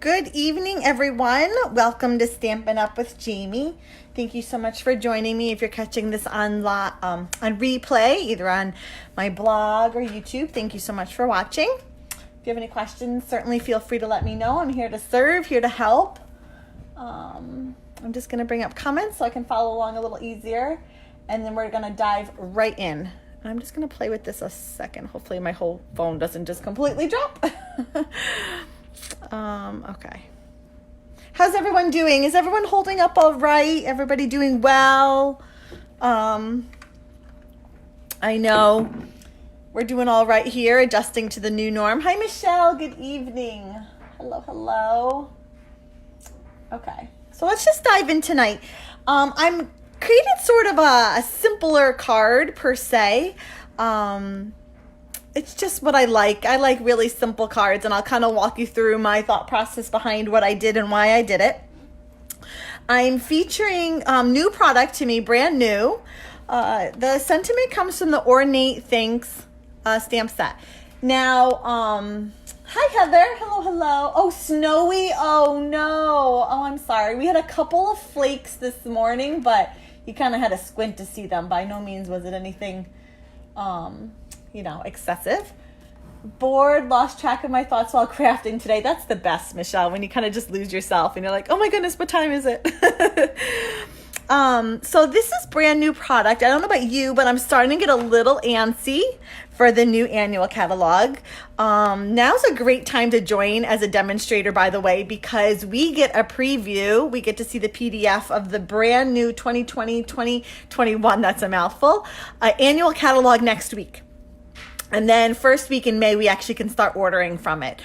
Good evening, everyone. Welcome to Stampin' Up with Jamie. Thank you so much for joining me. If you're catching this on replay, either on my blog or YouTube, thank you so much for watching. If you have any questions, certainly feel free to let me know. I'm here to serve, here to help. I'm just going to bring up comments so I can follow along a little easier, and then we're going to dive right in. I'm just going to play with this a second. Hopefully my whole phone doesn't just completely drop. Okay. How's everyone doing? Is everyone holding up all right? Everybody doing well? I know we're doing all right here, adjusting to the new norm. Hi, Michelle. Good evening. Hello, hello. Okay. So let's just dive in tonight. I'm created sort of a simpler card per se. It's just what I like. I like really simple cards, and I'll kind of walk you through my thought process behind what I did and why I did it. I'm featuring new product to me, brand new. The sentiment comes from the Ornate Thanks stamp set. Now, hi Heather. Hello, hello. Oh, snowy. Oh no. Oh, I'm sorry. We had a couple of flakes this morning, but you kind of had to squint to see them. By no means was it anything excessive. Bored, lost track of my thoughts while crafting today. That's the best, Michelle, when you kind of just lose yourself and you're like, oh my goodness, what time is it? So this is brand new product. I don't know about you, but I'm starting to get a little antsy for the new annual catalog. Now's a great time to join as a demonstrator, by the way, because we get a preview. We get to see the PDF of the brand new 2020-2021, that's a mouthful, annual catalog next week. And then first week in May, we actually can start ordering from it,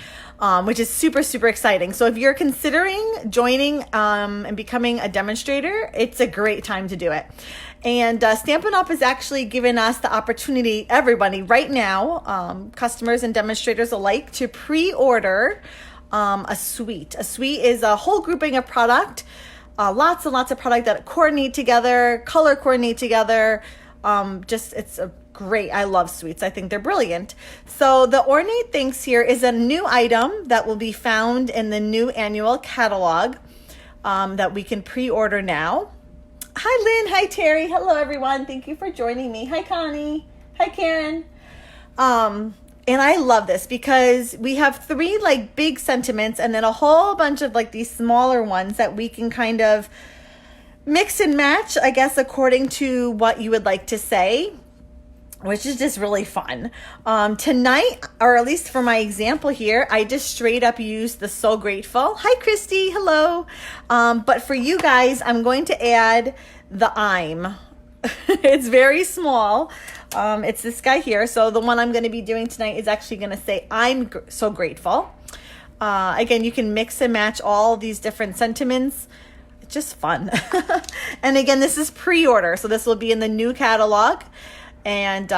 which is super, super exciting. So if you're considering joining and becoming a demonstrator, it's a great time to do it. And Stampin' Up! Has actually given us the opportunity, everybody right now, customers and demonstrators alike, to pre-order a suite. A suite is a whole grouping of product, lots and lots of product that coordinate together, color coordinate together. It's a great. I love suites. I think they're brilliant. So the Ornate Thanks here is a new item that will be found in the new annual catalog that we can pre-order now. Hi, Lynn. Hi, Terry. Hello, everyone. Thank you for joining me. Hi, Connie. Hi, Karen. And I love this because we have three big sentiments and then a whole bunch of these smaller ones that we can kind of mix and match, I guess, according to what you would like to say, which is just really fun. Tonight, or at least for my example here, I just straight up used the So Grateful. Hi, Christy. Hello. But for you guys, I'm going to add the I'm. It's very small. It's this guy here. So the one I'm going to be doing tonight is actually going to say I'm so grateful. Again, you can mix and match all these different sentiments. It's just fun. And again, this is pre-order. So this will be in the new catalog. And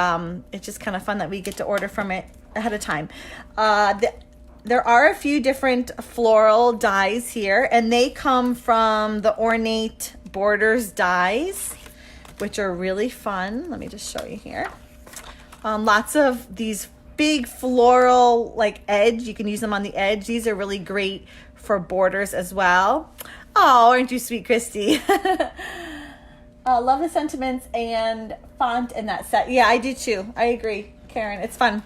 it's just kind of fun that we get to order from it ahead of time. There are a few different floral dies here, and they come from the Ornate Borders dies, which are really fun. Let me just show you here. Lots of these big floral edge. You can use them on the edge. These are really great for borders as well. Oh, aren't you sweet, Christy? Love the sentiments and font in that set. Yeah, I do too. I agree, Karen. It's fun.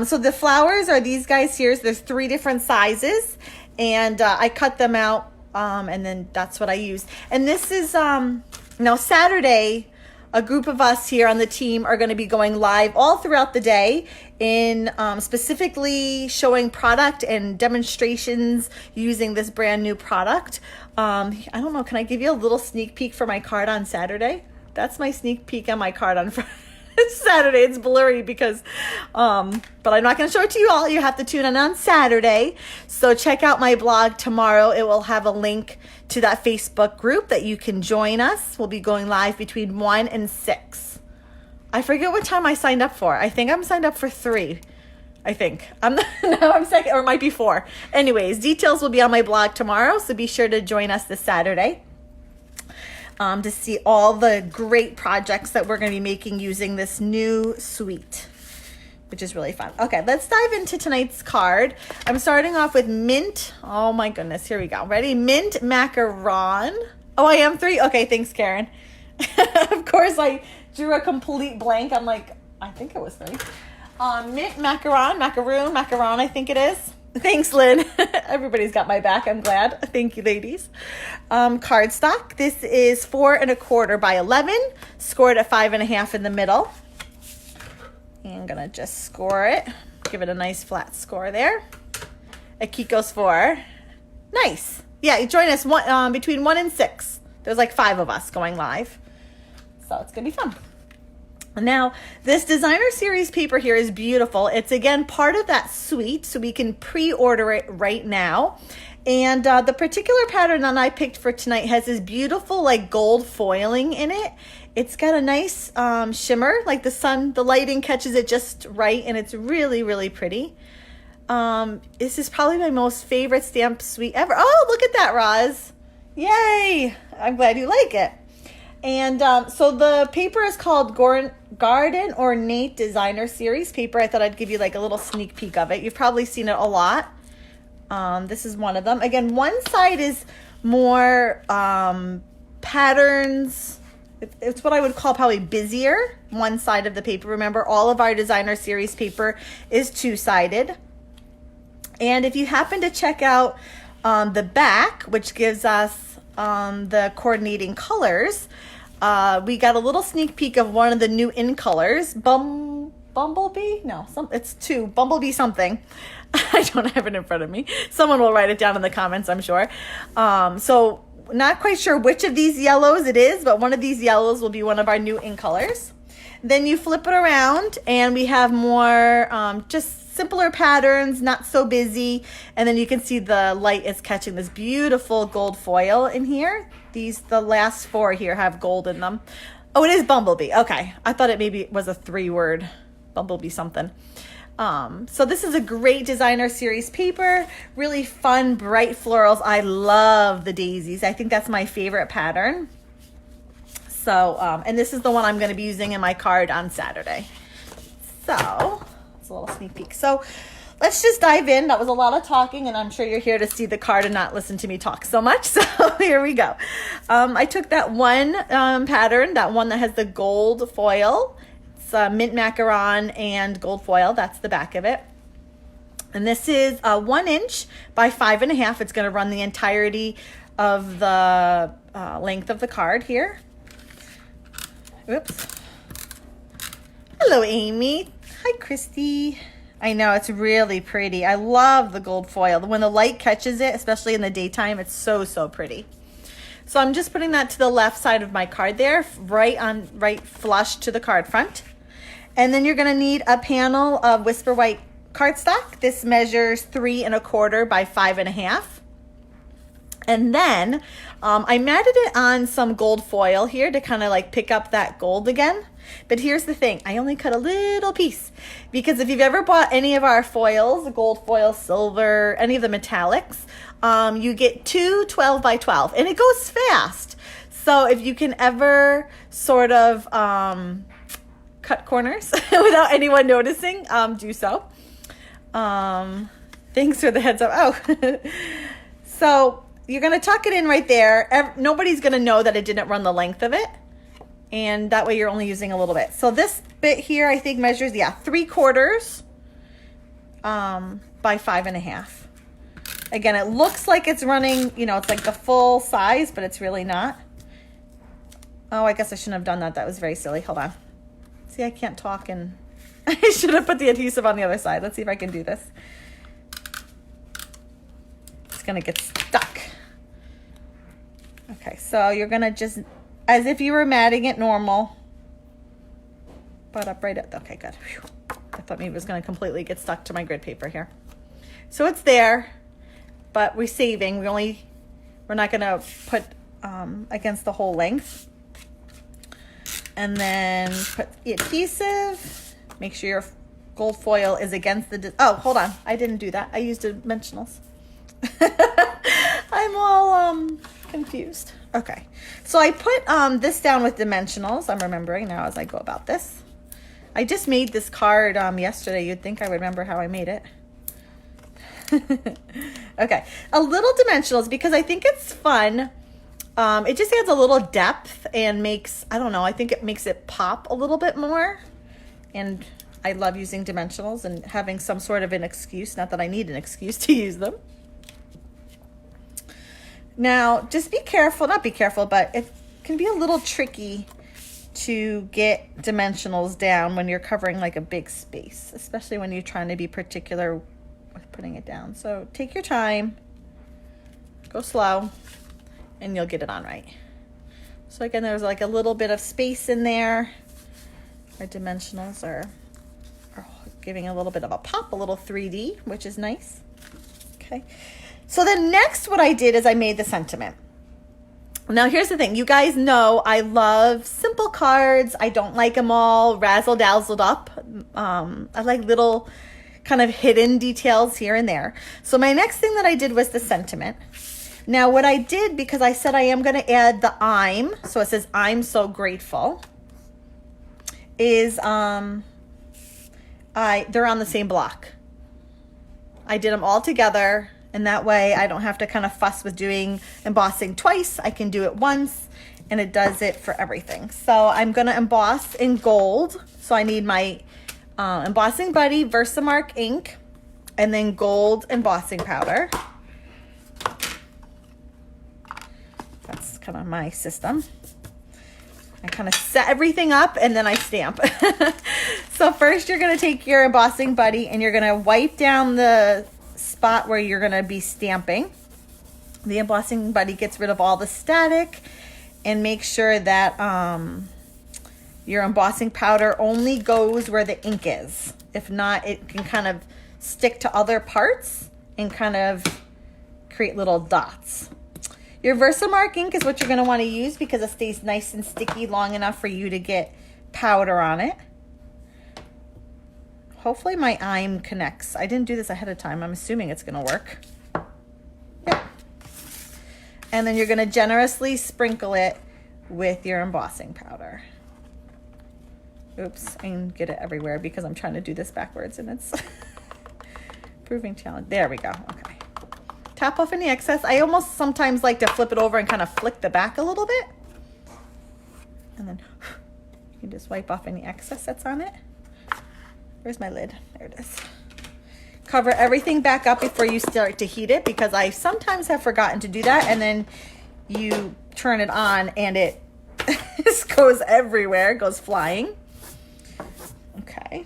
So the flowers are these guys here. So there's three different sizes, and I cut them out, and then that's what I use. And this is now Saturday. A group of us here on the team are going to be going live all throughout the day in specifically showing product and demonstrations using this brand new product. I don't know, can I give you a little sneak peek for my card on Saturday? That's my sneak peek on my card on Saturday. It's blurry because, but I'm not going to show it to you all. You have to tune in on Saturday. So check out my blog tomorrow. It will have a link to that Facebook group that you can join us. We'll be going live between 1 and 6. I forget what time I signed up for. I think I'm signed up for 3. I think. I'm second, or it might be 4. Anyways, details will be on my blog tomorrow, so be sure to join us this Saturday to see all the great projects that we're going to be making using this new suite. which is really fun. Okay, let's dive into tonight's card. I'm starting off with Mint. Oh my goodness, here we go. Ready? Mint Macaron. Oh, I am 3? Okay, thanks, Karen. Of course, I drew a complete blank. I'm like, I think it was 3. Mint Macaron, Macaron, I think it is. Thanks, Lynn. Everybody's got my back. I'm glad. Thank you, ladies. Cardstock. This is 4 1/4 by 11, scored at 5 1/2 in the middle. And I'm gonna just score it. Give it a nice flat score there. A Kiko's 4. Nice. Yeah, you join us between 1 and 6. There's like 5 of us going live, so it's gonna be fun. Now, this designer series paper here is beautiful. It's, again, part of that suite, so we can pre-order it right now. And the particular pattern that I picked for tonight has this beautiful, like, gold foiling in it. It's got a nice shimmer, like the lighting catches it just right, and it's really, really pretty. This is probably my most favorite stamp suite ever. Oh, look at that, Roz. Yay! I'm glad you like it. And so the paper is called Garden Ornate Designer Series paper. I thought I'd give you like a little sneak peek of it. You've probably seen it a lot. This is one of them. Again, one side is more patterns. It's what I would call probably busier. One side of the paper. Remember, all of our designer series paper is 2-sided. And if you happen to check out the back, which gives us the coordinating colors, we got a little sneak peek of one of the new in colors. Bumblebee? No, it's 2. Bumblebee something. I don't have it in front of me. Someone will write it down in the comments, I'm sure. So not quite sure which of these yellows it is, but one of these yellows will be one of our new in colors. Then you flip it around and we have more just simpler patterns, not so busy. And then you can see the light is catching this beautiful gold foil in here. The last 4 here have gold in them. Oh, it is Bumblebee. Okay. I thought it maybe was a 3-word Bumblebee something. So this is a great designer series paper. Really fun, bright florals. I love the daisies. I think that's my favorite pattern. So, and this is the one I'm going to be using in my card on Saturday. So, it's a little sneak peek. So, let's just dive in. That was a lot of talking, and I'm sure you're here to see the card and not listen to me talk so much. So, here we go. I took that one pattern, that one that has the gold foil. It's mint macaron and gold foil. That's the back of it. And this is 1 inch by 5 1/2. It's going to run the entirety of the length of the card here. Oops. Hello, Amy. Hi, Christy. I know, it's really pretty. I love the gold foil. When the light catches it, especially in the daytime, it's so, so pretty. So I'm just putting that to the left side of my card there, right flush to the card front. And then you're going to need a panel of Whisper White cardstock. This measures 3 1/4 by 5 1/2. And then I matted it on some gold foil here to kind of like pick up that gold again. But here's the thing, I only cut a little piece because if you've ever bought any of our foils, gold foil, silver, any of the metallics, you get 2 12 by 12 and it goes fast. So if you can ever sort of cut corners without anyone noticing, do so. Thanks for the heads up. Oh, so you're going to tuck it in right there. Nobody's going to know that it didn't run the length of it. And that way you're only using a little bit. So this bit here, I think measures, 3/4 by 5 1/2. Again, it looks like it's running, it's like the full size, but it's really not. Oh, I guess I shouldn't have done that. That was very silly. Hold on. See, I can't talk and I should have put the adhesive on the other side. Let's see if I can do this. It's going to get stuck. Okay, so you're going to just, as if you were matting it normal, but up right at, okay, good. Whew. I thought maybe it was going to completely get stuck to my grid paper here. So it's there, but we're saving. We're not going to put against the whole length. And then put the adhesive. Make sure your gold foil is against the, oh, hold on. I didn't do that. I used dimensionals. I'm all confused. Okay. So I put this down with dimensionals. I'm remembering now as I go about this. I just made this card yesterday. You'd think I would remember how I made it. Okay, a little dimensionals because I think it's fun. It just adds a little depth and makes, I don't know, I think it makes it pop a little bit more. And I love using dimensionals and having some sort of an excuse, not that I need an excuse to use them. Now, just be careful, not be careful, but it can be a little tricky to get dimensionals down when you're covering like a big space, especially when you're trying to be particular with putting it down. So take your time, go slow, and you'll get it on right. So again, there's like a little bit of space in there. Our dimensionals are giving a little bit of a pop, a little 3D, which is nice. Okay. So then next what I did is I made the sentiment. Now here's the thing. You guys know I love simple cards. I don't like them all razzle-dazzled up. I like little kind of hidden details here and there. So my next thing that I did was the sentiment. Now what I did, because I said I am going to add the I'm, so it says I'm so grateful, is they're on the same block. I did them all together, and that way I don't have to kind of fuss with doing embossing twice. I can do it once, and it does it for everything. So I'm going to emboss in gold. So I need my Embossing Buddy Versamark ink, and then gold embossing powder. That's kind of my system. I kind of set everything up and then I stamp. So first you're going to take your Embossing Buddy and you're going to wipe down the spot where you're going to be stamping. The Embossing Buddy gets rid of all the static and make sure that your embossing powder only goes where the ink is. If not, it can kind of stick to other parts and kind of create little dots. Your Versamark ink is what you're going to want to use because it stays nice and sticky long enough for you to get powder on it. Hopefully my I'm connects. I didn't do this ahead of time. I'm assuming it's going to work. Yep. And then you're going to generously sprinkle it with your embossing powder. Oops, I can get it everywhere because I'm trying to do this backwards and it's proving challenge. There we go. Okay. Tap off any excess. I almost sometimes like to flip it over and kind of flick the back a little bit. And then you can just wipe off any excess that's on it. Where's my lid? There it is. Cover everything back up before you start to heat it because I sometimes have forgotten to do that. And then you turn it on and it just goes everywhere. It goes flying. Okay.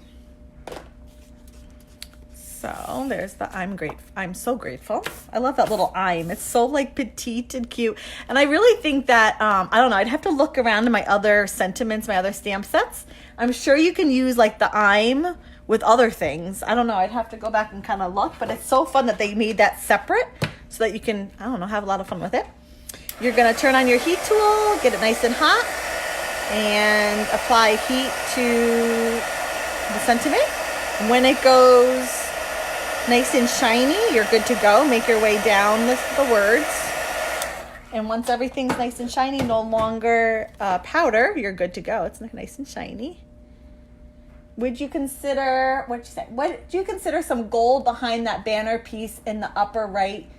So there's the I'm so grateful. I love that little I'm. It's so like petite and cute. And I really think that, I don't know, I'd have to look around in my other sentiments, my other stamp sets. I'm sure you can use like the I'm with other things. I don't know. I'd have to go back and kind of look, but it's so fun that they made that separate so that you can, I don't know, have a lot of fun with it. You're going to turn on your heat tool, get it nice and hot, and apply heat to the sentiment. When it goes nice and shiny, you're good to go. Make your way down the words. And once everything's nice and shiny, no longer powder, you're good to go. It's nice and shiny. Would you consider, what'd you say? What do you consider some gold behind that banner piece in the upper right?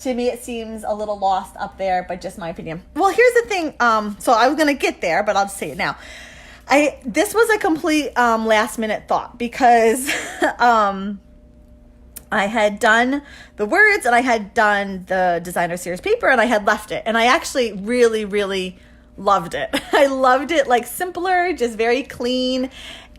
To me, it seems a little lost up there, but just my opinion. Well, here's the thing. So I was going to get there, but I'll just say it now. This was a complete last minute thought because I had done the words and I had done the designer series paper and I had left it. And I actually really, really loved it. I loved it, like simpler, just very clean.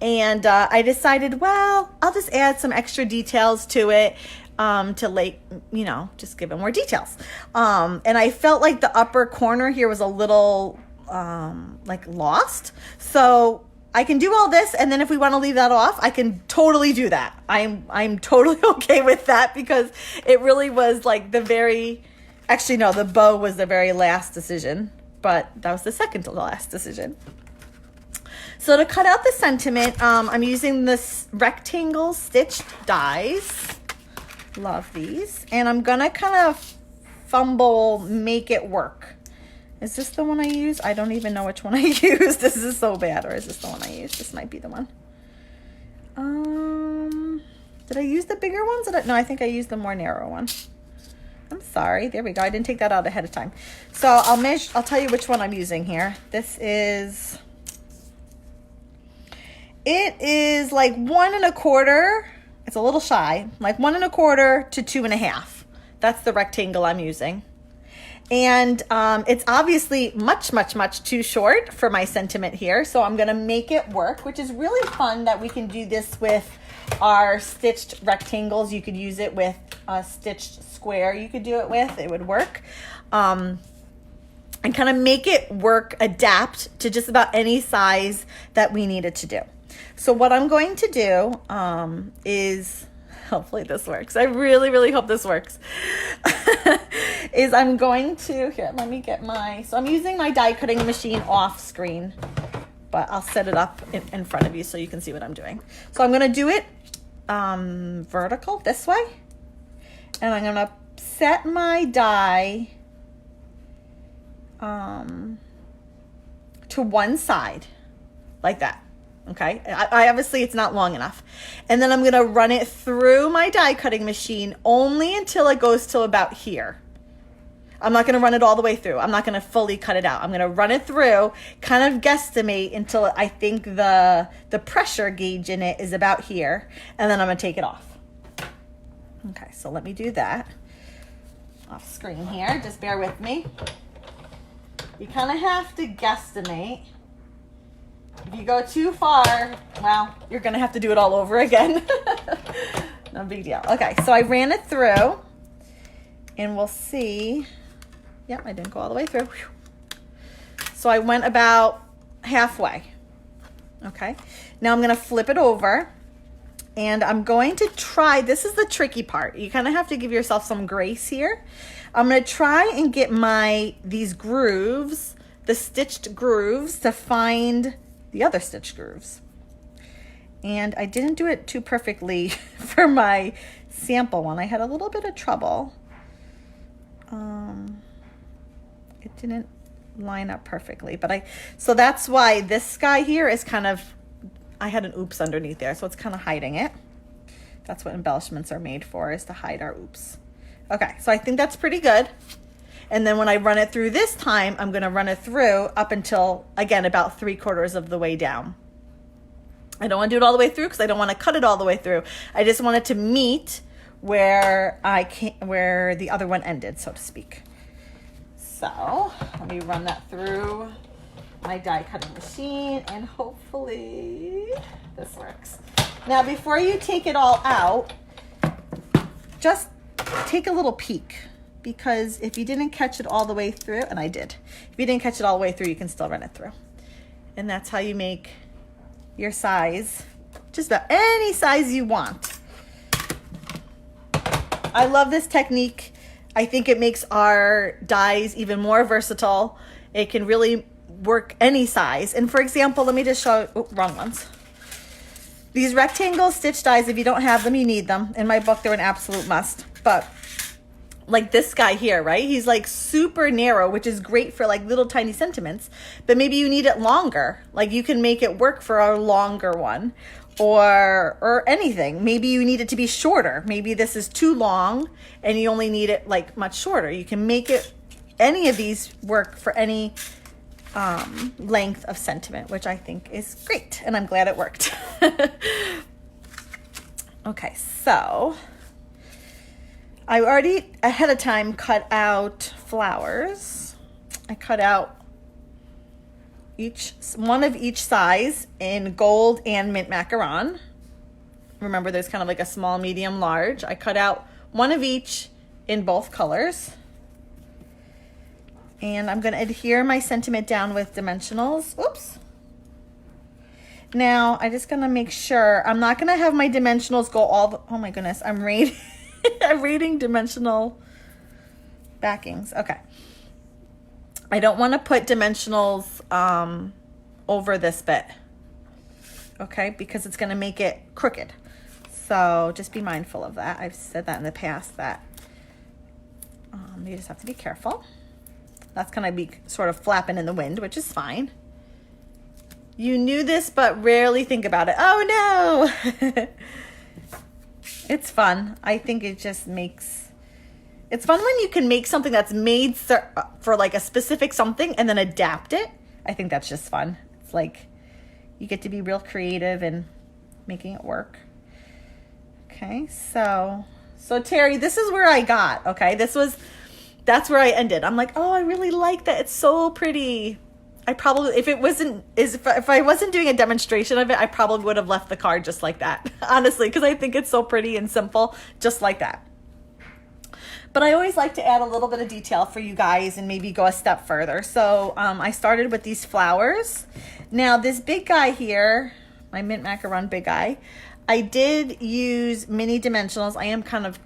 And I decided, well, I'll just add some extra details to it to like, you know, just give it more details. And I felt like the upper corner here was a little like lost. So I can do all this, and then if we want to leave that off, I can totally do that. I'm totally okay with that because it really was like the bow was the very last decision, but that was the second to last decision. So to cut out the sentiment, I'm using this rectangle stitch dies. Love these. And I'm gonna kind of fumble, make it work. Is this the one I use? I don't even know which one I use. This is so bad. Or is this the one I use? This might be the one. Did I use the bigger ones? No, I think I used the more narrow one. I'm sorry. There we go. I didn't take that out ahead of time. So I'll tell you which one I'm using here. It is like 1 1/4. It's a little shy, like 1 1/4 to 2 1/2. That's the rectangle I'm using. And it's obviously much, much, much too short for my sentiment here. So I'm going to make it work, which is really fun that we can do this with our stitched rectangles. You could use it with a stitched square. You could do it with, it would work. And kind of make it work, adapt to just about any size that we need it to do. So what I'm going to do is, hopefully this works. I really, really hope this works. Is I'm going to, here, let me get so I'm using my die cutting machine off screen, but I'll set it up in front of you so you can see what I'm doing. So I'm going to do it vertical this way, and I'm going to set my die to one side like that. Okay, I obviously it's not long enough. And then I'm going to run it through my die cutting machine only until it goes to about here. I'm not going to run it all the way through. I'm not going to fully cut it out. I'm going to run it through, kind of guesstimate until I think the pressure gauge in it is about here, and then I'm going to take it off. Okay, so let me do that off screen here. Just bear with me. You kind of have to guesstimate. If you go too far, well, you're going to have to do it all over again. No big deal. Okay, so I ran it through, and we'll see. Yep, I didn't go all the way through. So I went about halfway. Okay, now I'm going to flip it over, and I'm going to try, this is the tricky part. You kind of have to give yourself some grace here. I'm going to try and get these grooves, the stitched grooves, to find the other stitch grooves. And I didn't do it too perfectly for my sample one. I had a little bit of trouble. It didn't line up perfectly, so that's why this guy here is kind of, I had an oops underneath there, so it's kind of hiding it. That's what embellishments are made for, is to hide our oops. Okay, so I think that's pretty good. And then when I run it through this time, I'm going to run it through up until, again, about 3/4 of the way down. I don't want to do it all the way through because I don't want to cut it all the way through. I just want it to meet where where the other one ended, so to speak. So let me run that through my die cutting machine, and hopefully this works. Now, before you take it all out, just take a little peek, because if you didn't catch it all the way through, and I did, if you didn't catch it all the way through, you can still run it through. And that's how you make your size, just about any size you want. I love this technique. I think it makes our dies even more versatile. It can really work any size. And for example, let me just show, wrong ones. These rectangle stitch dies, if you don't have them, you need them. In my book, they're an absolute must. But like this guy here, right? He's like super narrow, which is great for like little tiny sentiments, but maybe you need it longer. Like you can make it work for a longer one, or anything. Maybe you need it to be shorter. Maybe this is too long and you only need it like much shorter. You can make it, any of these work for any length of sentiment, which I think is great, and I'm glad it worked. Okay, so I already ahead of time cut out flowers. I cut out one of each size in gold and mint macaron. Remember, there's kind of like a small, medium, large. I cut out one of each in both colors. And I'm going to adhere my sentiment down with dimensionals. Oops. Now, I'm just going to make sure, I'm not going to have my dimensionals go oh my goodness, I'm reading dimensional backings. Okay. I don't want to put dimensionals over this bit. Okay, because it's going to make it crooked. So just be mindful of that. I've said that in the past, that you just have to be careful. That's going to be sort of flapping in the wind, which is fine. You knew this, but rarely think about it. Oh no! It's fun. I think it just makes, it's fun when you can make something that's made for like a specific something and then adapt it. I think that's just fun. It's like you get to be real creative in making it work. Okay, so Terry, this is where I got, okay? That's where I ended. I'm like, oh, I really like that. It's so pretty. I probably, if I wasn't doing a demonstration of it, I probably would have left the card just like that, honestly, because I think it's so pretty and simple, just like that. But I always like to add a little bit of detail for you guys and maybe go a step further. So I started with these flowers. Now this big guy here, my Mint Macaron big guy, I did use mini dimensionals. I am kind of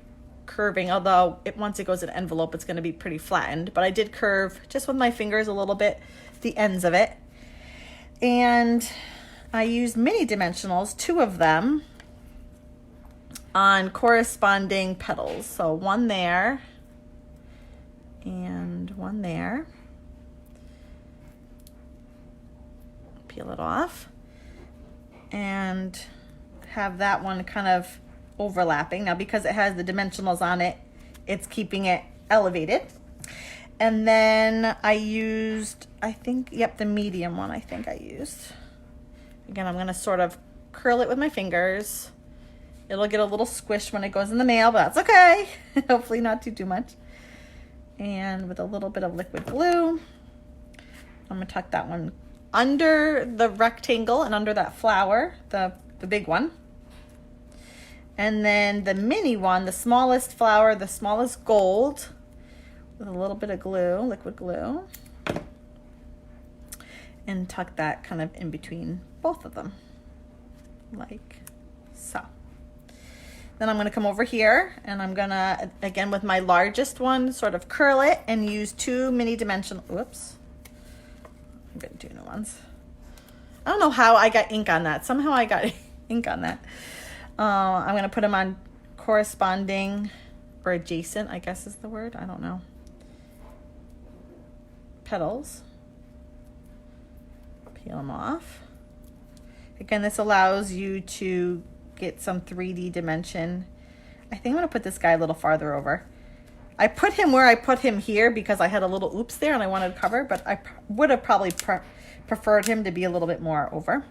curving, although once it goes in an envelope, it's going to be pretty flattened. But I did curve just with my fingers a little bit, the ends of it. And I used mini dimensionals, 2 of them, on corresponding petals. So one there and one there. Peel it off and have that one kind of overlapping. Now because it has the dimensionals on it, it's keeping it elevated. And then I used, I think, yep, the medium one I think I used. Again, I'm going to sort of curl it with my fingers. It'll get a little squish when it goes in the mail, but that's okay. Hopefully not too much. And with a little bit of liquid glue, I'm going to tuck that one under the rectangle and under that flower, the big one. And then the mini one, the smallest flower, the smallest gold, with a little bit of glue, liquid glue, and tuck that kind of in between both of them, like so. Then I'm going to come over here and I'm going to, again with my largest one, sort of curl it and use 2 mini dimensional, whoops, I'm going to do new ones. I don't know how I got ink on that. Somehow I got ink on that. I'm going to put them on corresponding or adjacent, I guess is the word. I don't know. Petals. Peel them off. Again, this allows you to get some 3D dimension. I think I'm going to put this guy a little farther over. I put him where I put him here because I had a little oops there and I wanted to cover, but I would have probably preferred him to be a little bit more over.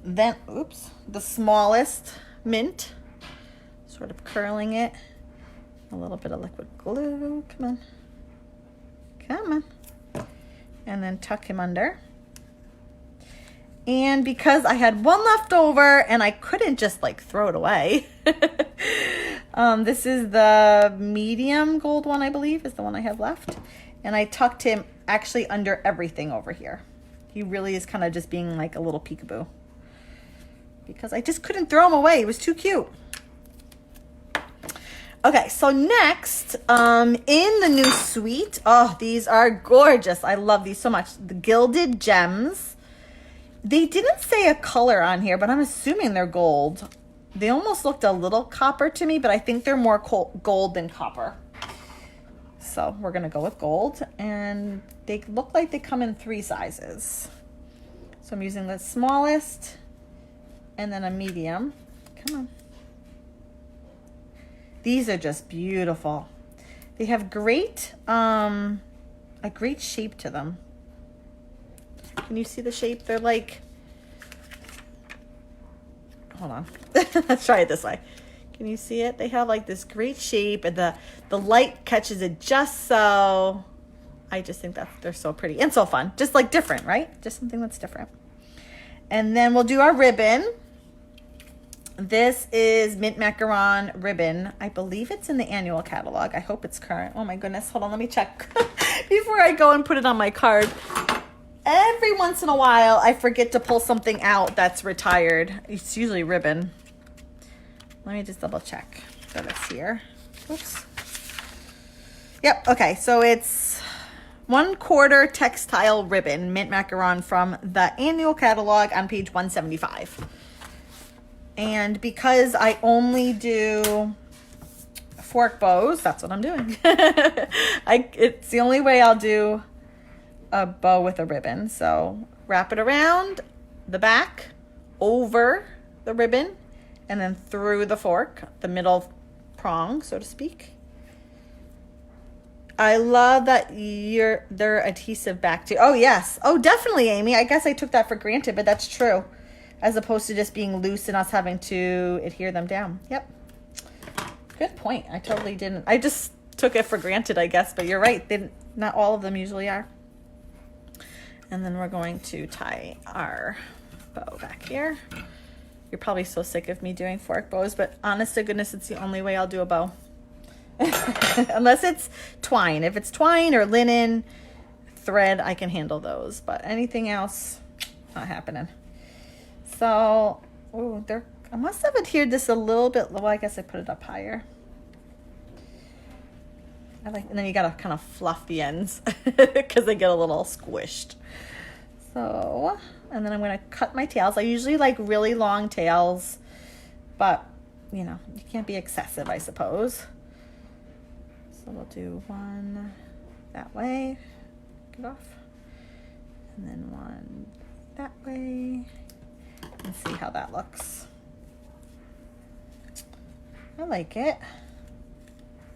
Then, oops, the smallest mint, sort of curling it. A little bit of liquid glue, come on. Come on. And then tuck him under. And because I had one left over and I couldn't just like throw it away, this is the medium gold one, I believe, is the one I have left. And I tucked him actually under everything over here. He really is kind of just being like a little peekaboo, because I just couldn't throw him away. It was too cute. Okay, so next, in the new suite, oh, these are gorgeous. I love these so much. The Gilded Gems. They didn't say a color on here, but I'm assuming they're gold. They almost looked a little copper to me, but I think they're more gold than copper. So we're going to go with gold. And they look like they come in 3 sizes. So I'm using the smallest and then a medium. Come on. These are just beautiful. They have a great shape to them. Can you see the shape? They're like, hold on. Let's try it this way. Can you see it? They have like this great shape and the light catches it just so. I just think that they're so pretty and so fun. Just like different, right? Just something that's different. And then we'll do our ribbon. This is Mint Macaron ribbon. I believe it's in the annual catalog. I hope it's current. Oh my goodness. Hold on. Let me check before I go and put it on my card. Every once in a while, I forget to pull something out that's retired. It's usually ribbon. Let me just double check that it's here. Oops. Yep. Okay. So it's 1/4 textile ribbon, Mint Macaron from the annual catalog on page 175. And because I only do fork bows, that's what I'm doing. It's the only way I'll do a bow with a ribbon. So wrap it around the back, over the ribbon, and then through the fork, the middle prong, so to speak. I love that they're adhesive back too. Oh, yes. Oh, definitely, Amy. I guess I took that for granted, but that's true. As opposed to just being loose and us having to adhere them down. Yep. Good point. I totally didn't. I just took it for granted, I guess, but you're right. Not all of them usually are. And then we're going to tie our bow back here. You're probably so sick of me doing fork bows, but honest to goodness, it's the only way I'll do a bow. Unless it's twine. If it's twine or linen, thread, I can handle those. But anything else, not happening. So, I must have adhered this a little bit. Well, I guess I put it up higher. And then you gotta kind of fluff the ends because they get a little squished. So, and then I'm gonna cut my tails. I usually like really long tails, but you know, you can't be excessive, I suppose. So we'll do one that way, get off, and then one that way, and see how that looks. I like it.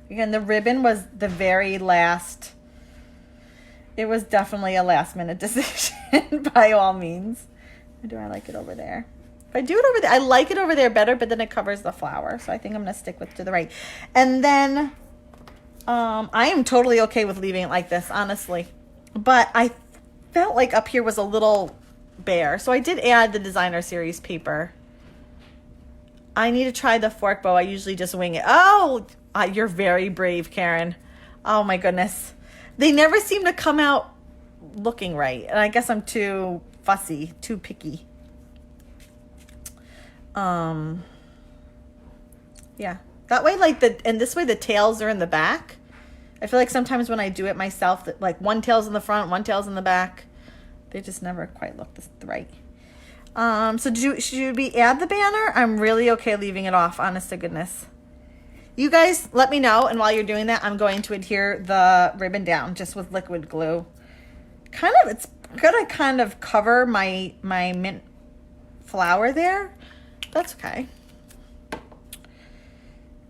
Again, the ribbon was the very last. It was definitely a last minute decision by all means. Or do I like it over there? If I do it over there, I like it over there better, but then it covers the flower. So I think I'm going to stick to the right. And then I am totally okay with leaving it like this, honestly. But I felt like up here was a little bare. So I did add the designer series paper. I need to try the fork bow. I usually just wing it. Oh, you're very brave, Karen. Oh my goodness. They never seem to come out looking right. And I guess I'm too fussy, too picky. Yeah. That way, and this way the tails are in the back. I feel like sometimes when I do it myself, that like one tail's in the front, one tail's in the back. They just never quite look right. So should we add the banner? I'm really okay leaving it off, honest to goodness. You guys let me know, and while you're doing that, I'm going to adhere the ribbon down just with liquid glue. It's gonna kind of cover my mint flower there. That's okay.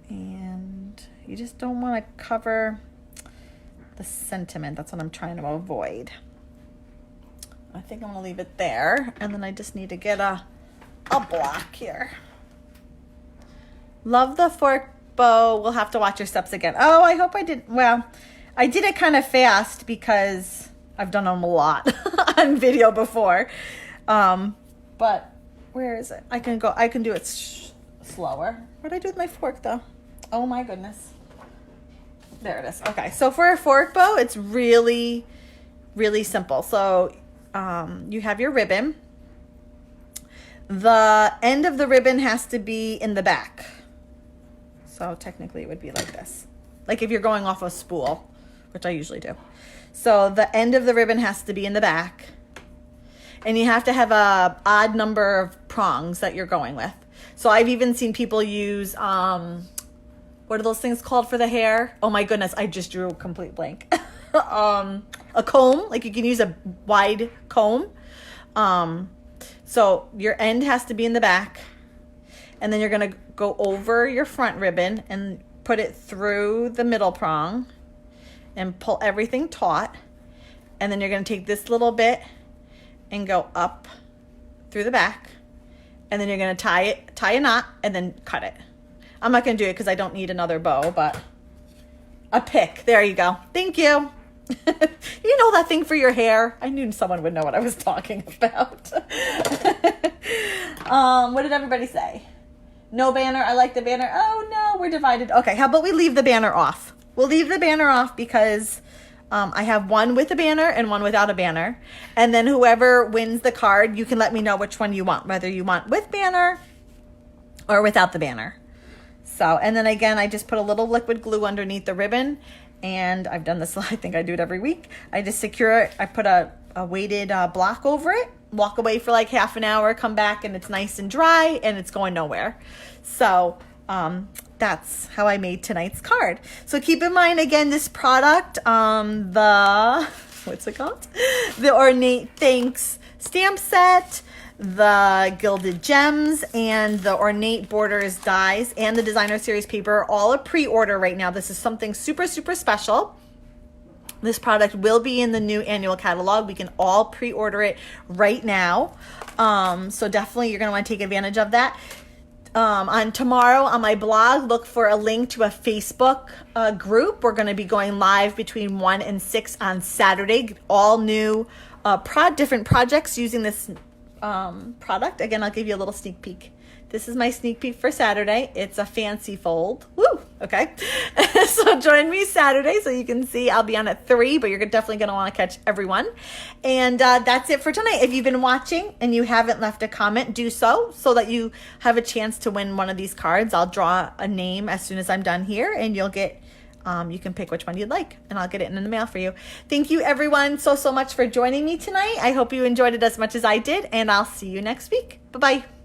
And you just don't want to cover the sentiment. That's what I'm trying to avoid. I think I'm gonna leave it there, and then I just need to get a block here. Love the fork bow. We'll have to watch your steps again. Oh, I hope I did. Well, I did it kind of fast because I've done them a lot on video before. But where is it? I can do it slower. What did I do with my fork though? Oh my goodness. There it is. Okay. So for a fork bow, it's really, really simple. So you have your ribbon. The end of the ribbon has to be in the back. So technically it would be like this. Like if you're going off a spool, which I usually do. So the end of the ribbon has to be in the back. And you have to have a odd number of prongs that you're going with. So I've even seen people use, what are those things called for the hair? Oh my goodness, I just drew a complete blank. A comb, like you can use a wide comb. So your end has to be in the back. And then you're going to go over your front ribbon and put it through the middle prong and pull everything taut. And then you're going to take this little bit and go up through the back. And then you're going to tie a knot and then cut it. I'm not going to do it because I don't need another bow, but a pick. There you go. Thank you. You know that thing for your hair? I knew someone would know what I was talking about. What did everybody say? No banner. I like the banner. Oh no, we're divided. Okay, how about we leave the banner off? We'll leave the banner off because I have one with a banner and one without a banner. And then whoever wins the card, you can let me know which one you want, whether you want with banner or without the banner. So, and then again, I just put a little liquid glue underneath the ribbon, and I've done this, I think I do it every week. I just secure it. I put a weighted block over it, walk away for like half an hour, come back, and it's nice and dry, and it's going nowhere. So that's how I made tonight's card. So keep in mind, again, this product, the what's it called? The Ornate Thanks stamp set, the Gilded Gems, and the Ornate Borders dies, and the Designer Series paper, all a pre-order right now. This is something super, super special. This product will be in the new annual catalog. We can all pre-order it right now. So definitely you're going to want to take advantage of that. On tomorrow on my blog, look for a link to a Facebook group. We're going to be going live between 1 and 6 on Saturday. All new different projects using this product. Again, I'll give you a little sneak peek. This is my sneak peek for Saturday. It's a fancy fold. Woo! Okay. So join me Saturday so you can see. I'll be on at 3, but you're definitely going to want to catch everyone. And that's it for tonight. If you've been watching and you haven't left a comment, do so that you have a chance to win one of these cards. I'll draw a name as soon as I'm done here, and you'll get you can pick which one you'd like, and I'll get it in the mail for you. Thank you, everyone, so much for joining me tonight. I hope you enjoyed it as much as I did, and I'll see you next week. Bye-bye.